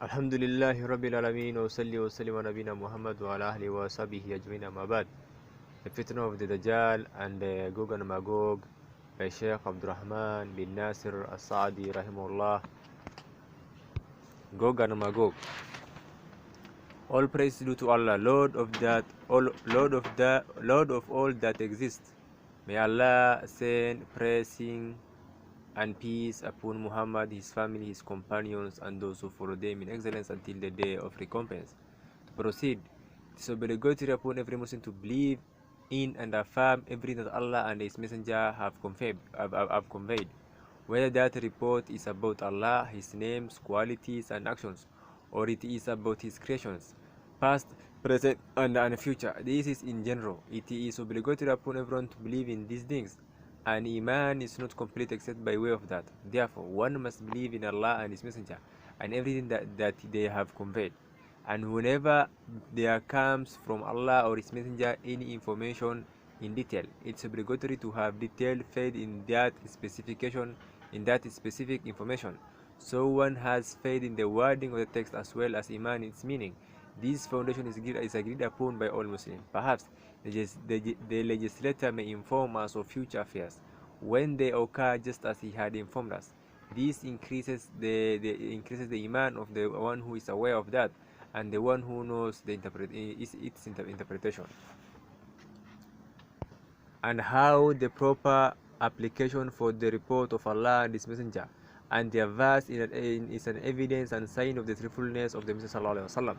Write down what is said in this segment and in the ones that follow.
الحمد لله رب العالمين وصلي وسلم على نبينا محمد وعلى أهله وصحبه أجمعين أما بعد. The Fitna of the Dajjal and Gog and Magog by Sheikh Abdurrahman bin Nasir As-Saadi rahimahullah. Gog and Magog. All praise due to Allah, Lord of all that exists. May Allah send praising and peace upon Muhammad, his family, his companions, and those who follow them in excellence until the day of recompense. To proceed, it is obligatory upon every Muslim to believe in and affirm everything that Allah and His Messenger have conveyed, whether that report is about Allah, His names, qualities, and actions, or it is about His creations, past, present, and future. This is in general. It is obligatory upon everyone to believe in these things, and Iman is not complete except by way of that. Therefore, one must believe in Allah and His Messenger and everything that they have conveyed. And whenever there comes from Allah or His Messenger any information in detail, it's obligatory to have detailed faith in that specific information. So one has faith in the wording of the text as well as Iman in its meaning. This foundation is agreed upon by all Muslims. Perhaps the legislator may inform us of future affairs when they occur just as he had informed us. This increases the Iman of the one who is aware of that and the one who knows its interpretation, and how the proper application for the report of Allah and His Messenger and their verse is an evidence and sign of the truthfulness of the Messenger.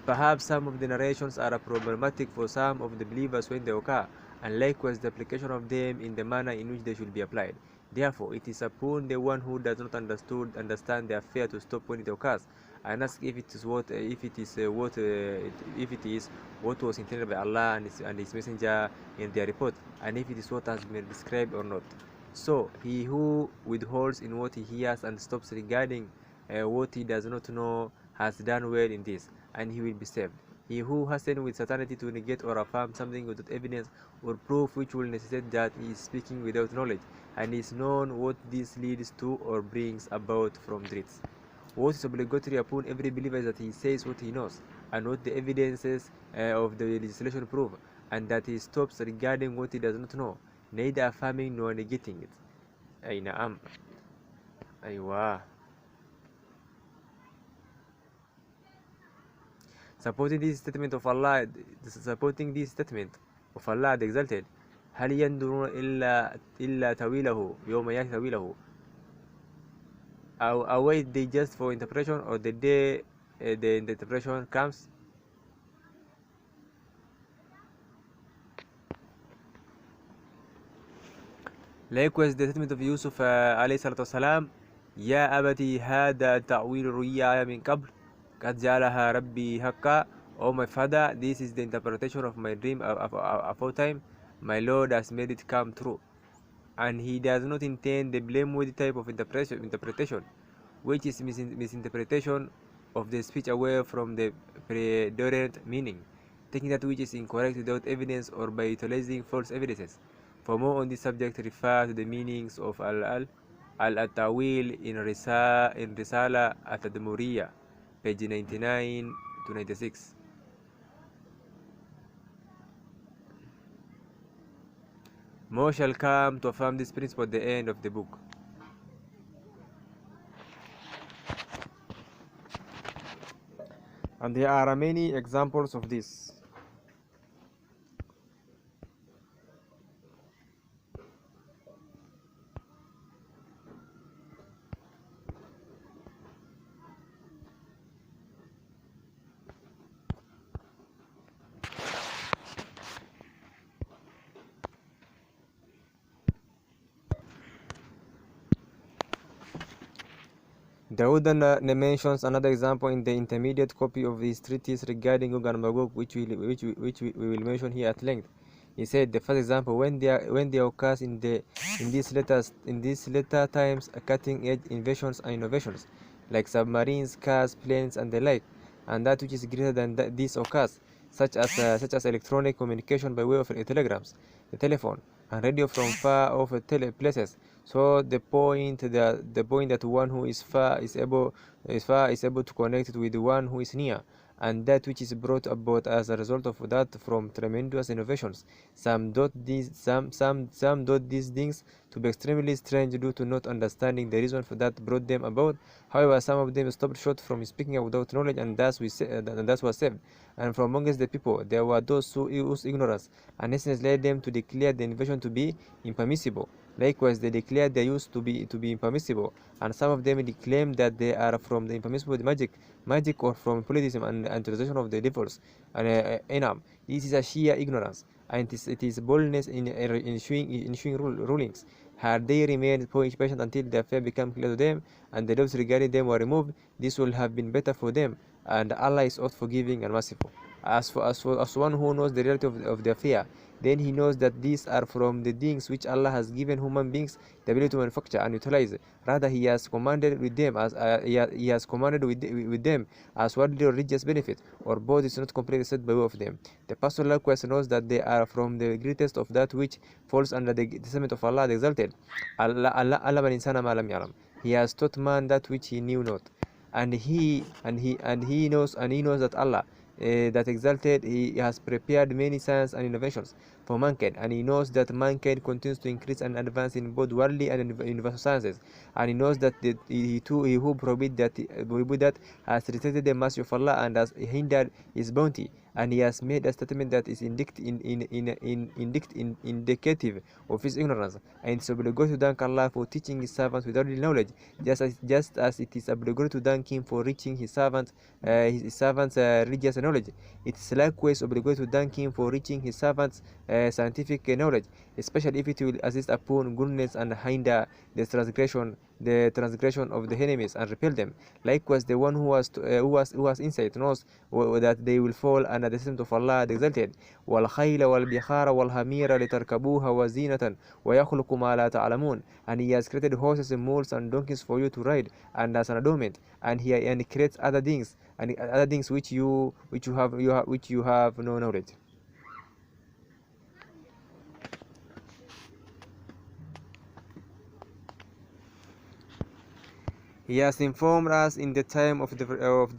Perhaps some of the narrations are problematic for some of the believers when they occur, and likewise the application of them in the manner in which they should be applied. Therefore, it is upon the one who does not understand the affair to stop when it occurs, and ask if it is what was intended by Allah and His Messenger in their report, and if it is what has been described or not. So he who withholds in what he hears and stops regarding what he does not know has done well in this, and he will be saved. He who hastens with certainty to negate or affirm something without evidence or proof which will necessitate that he is speaking without knowledge, and is known what this leads to or brings about from drifts. What is obligatory upon every believer is that he says what he knows, and what the evidences of the legislation prove, and that he stops regarding what he does not know, neither affirming nor negating it. Ay naam. Aywa. Supporting this statement of Allah the Exalted, هل ينظرون إلا تأويله يوم يأتي تأويله. Await they just for interpretation, or the day the interpretation comes? Likewise, the statement of Yusuf alayhi salatu wasalam, يا أبتي هذا تأويل رؤياي من قبل قد جعلها ربي حقا. Oh my father, this is the interpretation of my dream aforetime. My Lord has made it come true. And he does not intend the blameworthy type of interpretation, which is misinterpretation of the speech away from the predominant meaning, taking that which is incorrect without evidence or by utilizing false evidences. For more on this subject, refer to the meanings of al-Tawil in Risala at-Tadmuriyya, page 99 to 96. More shall come to affirm this principle at the end of the book. And there are many examples of this. Dawood mentions another example in the intermediate copy of his treatise regarding Gog and Magog, which we will mention here at length. He said the first example, when there occurs in these later times cutting-edge inventions and innovations, like submarines, cars, planes, and the like, and that which is greater than this occurs, such as electronic communication by way of telegrams, the telephone, and radio from far off places, So the point that one who is far is able to connect with the one who is near, and that which is brought about as a result of that from tremendous innovations. Some dot these things to be extremely strange due to not understanding the reason for that brought them about. However, some of them stopped short from speaking without knowledge, and that was saved. And from amongst the people there were those whose ignorance and essence led them to declare the invention to be impermissible. Likewise, they declared their use to be impermissible, and some of them declaim that they are from the impermissible magic or from politism and tradition of the devils. And enam. This is a sheer ignorance, and it is boldness in issuing rulings. Had they remained patient until the affair became clear to them, and the doubts regarding them were removed, this would have been better for them. And Allah is oft forgiving and merciful. As one who knows the reality of the affair, then he knows that these are from the things which Allah has given human beings the ability to manufacture and utilize. Rather, He has commanded with them He has commanded with them as worldly or religious benefit, or both is not completely said by way of them. The pastor likewise knows that they are from the greatest of that which falls under the testament of Allah the Exalted. He has taught man that which he knew not, and he knows that Allah that exalted, he has prepared many science and innovations for mankind, and he knows that mankind continues to increase and advance in both worldly and universal sciences, and he knows that he who prohibit that has rejected the mercy of Allah and has hindered his bounty, and he has made a statement that is indicative of his ignorance, and it is obligatory to thank Allah for teaching his servants with worldly knowledge, just as it is obligatory to thank him for reaching his servants religious knowledge. It is likewise obligatory to thank him for reaching his servants scientific knowledge, especially if it will assist upon goodness and hinder the transgression of the enemies and repel them. Likewise, the one who has insight knows that they will fall under the system of Allah the Exalted. وَالْخَيْلَ وَالْبِخَارَ وَالْحَمِيرَ لِتَرْكَبُوهَا وَزِينَةً وَيَخْلُقُ مَا لَا تَعْلَمُونَ. And He has created horses and mules and donkeys for you to ride, and as an adornment, and He creates other things which you have no knowledge. He has informed us in the time of the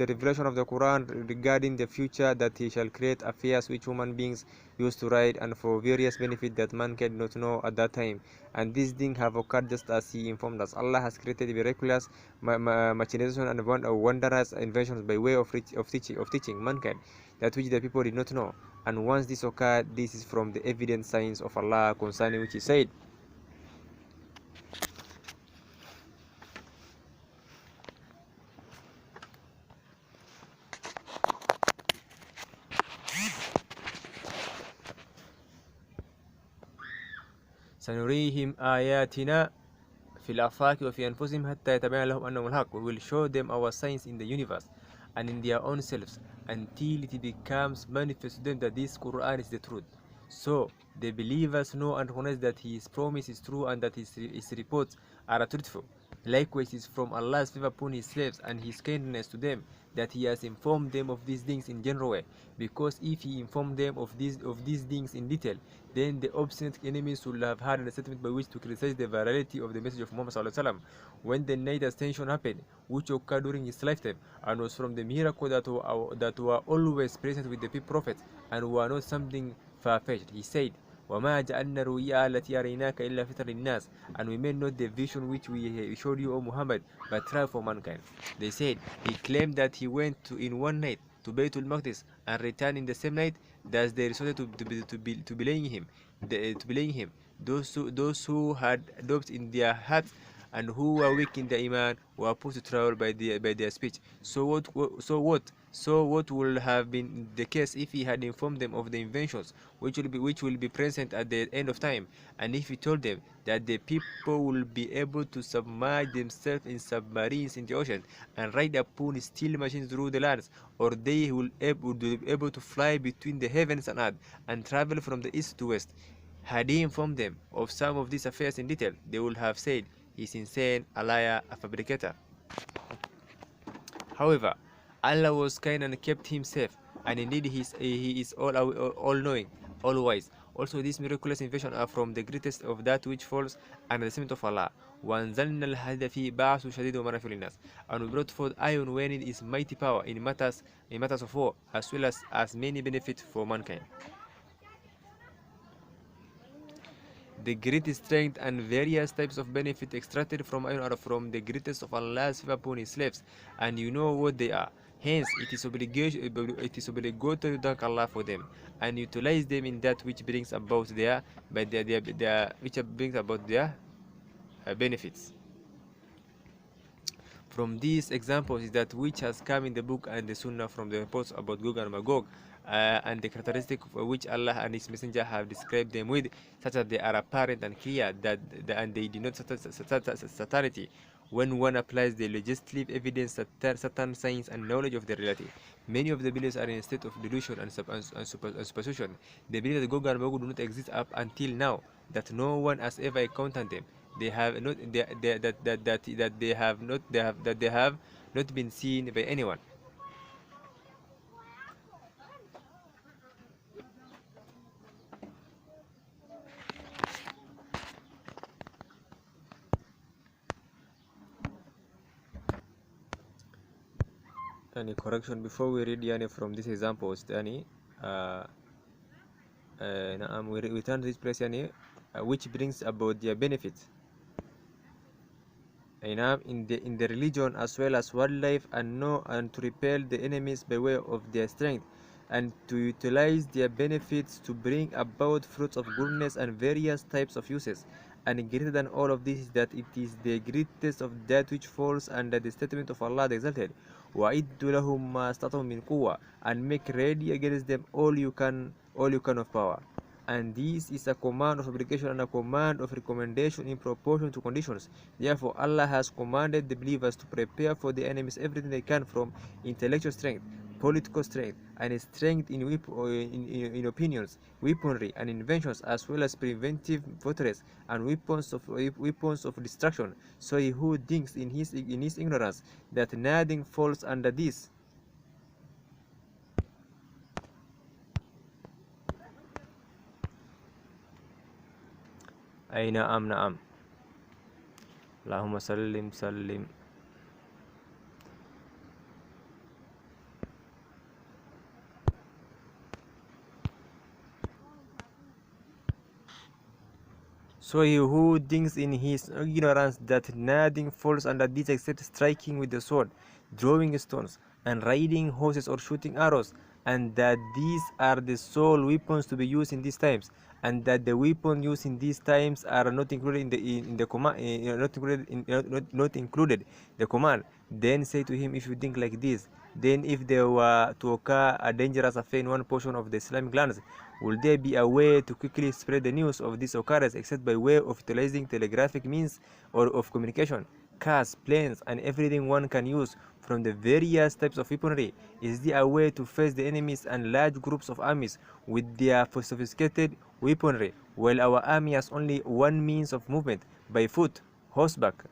revelation of the Quran regarding the future that He shall create affairs which human beings used to write, and for various benefits that man can not know at that time. And these things have occurred just as He informed us. Allah has created miraculous machination and wondrous inventions by way of teaching mankind that which the people did not know. And once this occurred, this is from the evident signs of Allah concerning which He said, سنريهم آياتنا في الآفاق وفي أنفسهم حتى يتبين لهم أنهم الحق. We will show them our signs in the universe and in their own selves until it becomes manifest to them that this Quran is the truth. So the believers know and recognize that His promise is true and that His reports are truthful. Likewise, it is from Allah's favor upon His slaves and His kindness to them that He has informed them of these things in general way, because if He informed them of these things in detail, then the obstinate enemies would have had a statement by which to criticize the virality of the message of Muhammad sallallahu alaihi wasallam. When the night ascension happened, which occurred during his lifetime, and was from the miracle that were always present with the prophets and were not something far-fetched, he said, وَمَا جَعَلْنَا الرُّؤْيَا الَّتِي أَرَيْنَاكَ إِلَّا فِتْنَةً لِلنَّاسِ. And we made not the vision which we showed you, O Muhammad, but trial for mankind. They said, he claimed that he went in one night to Baytul Maqdis and returned in the same night. Thus they resorted to belaying him. Those who had doubts in their hearts and who were weak in their iman were put to trial by their speech. So what would have been the case if He had informed them of the inventions which will be present at the end of time, and if He told them that the people will be able to submerge themselves in submarines in the ocean and ride upon steel machines through the lands, or they will be able to fly between the heavens and earth and travel from the east to west? Had He informed them of some of these affairs in detail, they would have said, "He is insane, a liar, a fabricator." However, Allah was kind and kept him safe, and indeed He is all knowing, all wise, Also, these miraculous inventions are from the greatest of that which falls under the summit of Allah. وَأَنزَلْنَا الْحَدِيدَ فِيهِ بَعْثٌ شَدِيدٌ وَمَنَافِعُ لِلنَّاسِ. And we brought forth iron when it is mighty power in matters of war, as well as many benefits for mankind. The great strength and various types of benefit extracted from iron are from the greatest of Allah's favor upon his slaves, and you know what they are. Hence, it is obligatory to thank Allah for them and utilize them in that which brings about their benefits. From these examples is that which has come in the book and the Sunnah from the reports about Gog and Magog, and the characteristic of which Allah and His Messenger have described them with, such that they are apparent and clear, and they denote certainty. When one applies the legislative evidence, certain signs and knowledge of the reality, many of the believers are in a state of delusion and superstition. They believe that Gog and Magog do not exist up until now, that no one has ever encountered them. They have not they have not been seen by anyone. Any correction before we read from these examples? We turn to this place which brings about their benefits. In the religion as well as wildlife, and to repel the enemies by way of their strength, and to utilize their benefits to bring about fruits of goodness and various types of uses. And greater than all of this is that it is the greatest of that which falls under the statement of Allah the Exalted, وَأَعِدُّ لَهُم مَا اسْتَطَعْتُم مِّن قُوَّةٍ, and make ready against them all you can of power. And this is a command of obligation and a command of recommendation in proportion to conditions. Therefore, Allah has commanded the believers to prepare for the enemies everything they can, from intellectual strength, political strength, and strength in opinions, weaponry, and inventions, as well as preventive fortress and weapons of destruction. So he who thinks in his ignorance that nothing falls under this, أي نعم اللهم سلم. So he who thinks in his ignorance that nothing falls under this except striking with the sword, drawing stones, and riding horses or shooting arrows, and that these are the sole weapons to be used in these times, and that the weapons used in these times are not included in the command, not included the command. Then say to him, if you think like this, then if there were to occur a dangerous affair in one portion of the Islamic lands, will there be a way to quickly spread the news of this occurrence except by way of utilizing telegraphic means or of communication, cars, planes, and everything one can use from the various types of weaponry? Is there a way to face the enemies and large groups of armies with their sophisticated weaponry, while our army has only one means of movement, by foot, horseback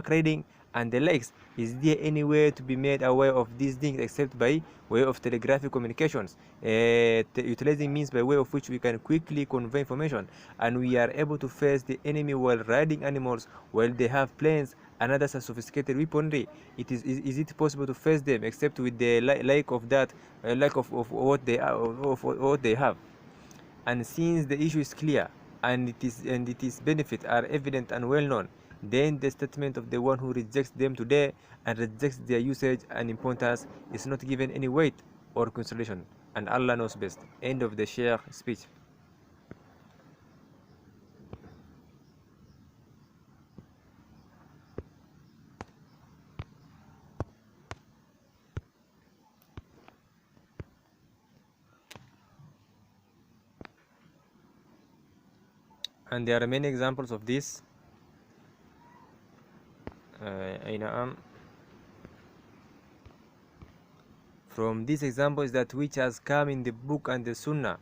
riding, and the likes? Is there any way to be made aware of these things except by way of telegraphic communications, utilizing means by way of which we can quickly convey information, and we are able to face the enemy while riding animals, while they have planes and other sophisticated weaponry? Is it possible to face them except with the lack of what they have? And since the issue is clear, and its benefits are evident and well known, then the statement of the one who rejects them today and rejects their usage and importance is not given any weight or consideration, and Allah knows best. End of the Shaykh speech. And there are many examples of this. From these examples that which has come in the book and the Sunnah,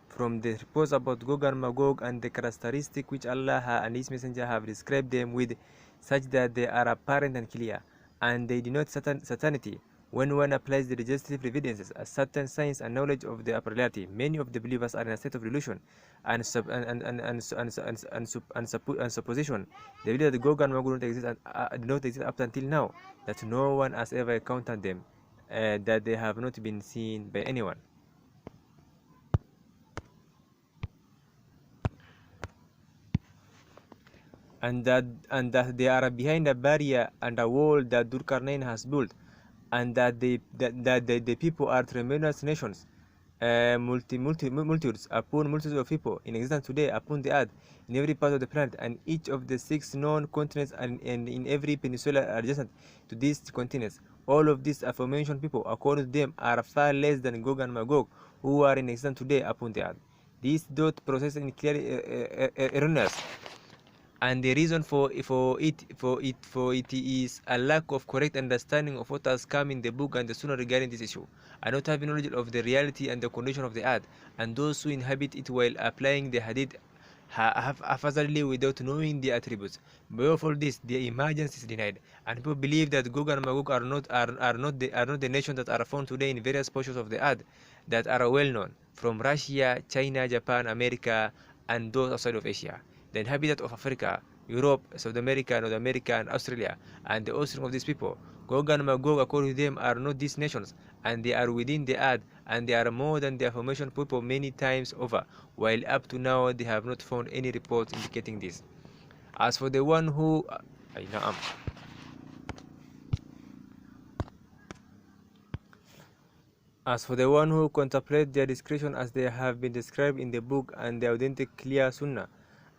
from the reports about Gog and Magog, and the characteristic which Allah and His Messenger have described them with, such that they are apparent and clear, and they denote certainty. When one applies the legislative evidences as certain science and knowledge of the upper reality, many of the believers are in a state of delusion and supposition. They believe that Gog and Magog do not exist up until now, that no one has ever encountered them, that they have not been seen by anyone. And that they are behind a barrier and a wall that Durkarnain has built, and that the people are tremendous nations, multitudes upon multitudes of people in existence today upon the earth, in every part of the planet, and each of the 6 known continents, and in every peninsula adjacent to these continents. All of these aforementioned people, according to them, are far less than Gog and Magog, who are in existence today upon the earth. This dot process is clearly erroneous, and the reason for it is a lack of correct understanding of what has come in the book and the sunnah regarding this issue, and not having knowledge of the reality and the condition of the earth, and those who inhabit it while applying the hadith haphazardly without knowing the attributes. Beyond all this, the emergence is denied, and people believe that Gog and Magog are not the nations that are found today in various portions of the earth that are well known, from Russia, China, Japan, America, and those outside of Asia. The inhabitants of Africa, Europe, South America, North America, and Australia, and the offspring of these people. Gog and Magog, according to them, are not these nations, and they are within the earth, and they are more than the aforementioned people many times over, while up to now they have not found any reports indicating this. As for the one who contemplates their description as they have been described in the book and the authentic clear sunnah,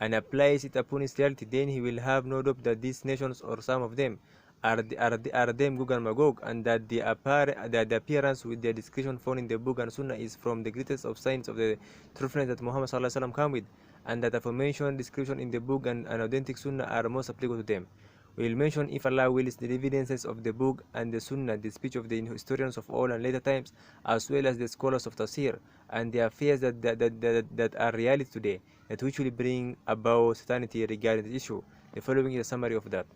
and applies it upon his reality, then he will have no doubt that these nations, or some of them, are them Gog and Magog, and that the appearance with their description found in the book and sunnah is from the greatest of signs of the truthfulness that Muhammad ﷺ came with, and that the aforementioned description in the book and authentic sunnah are most applicable to them. We will mention, if Allah wills, the evidences of the book and the sunnah, the speech of the historians of all and later times, as well as the scholars of tafsir, and the affairs that are reality today, that which will bring about certainty regarding the issue. The following is a summary of that.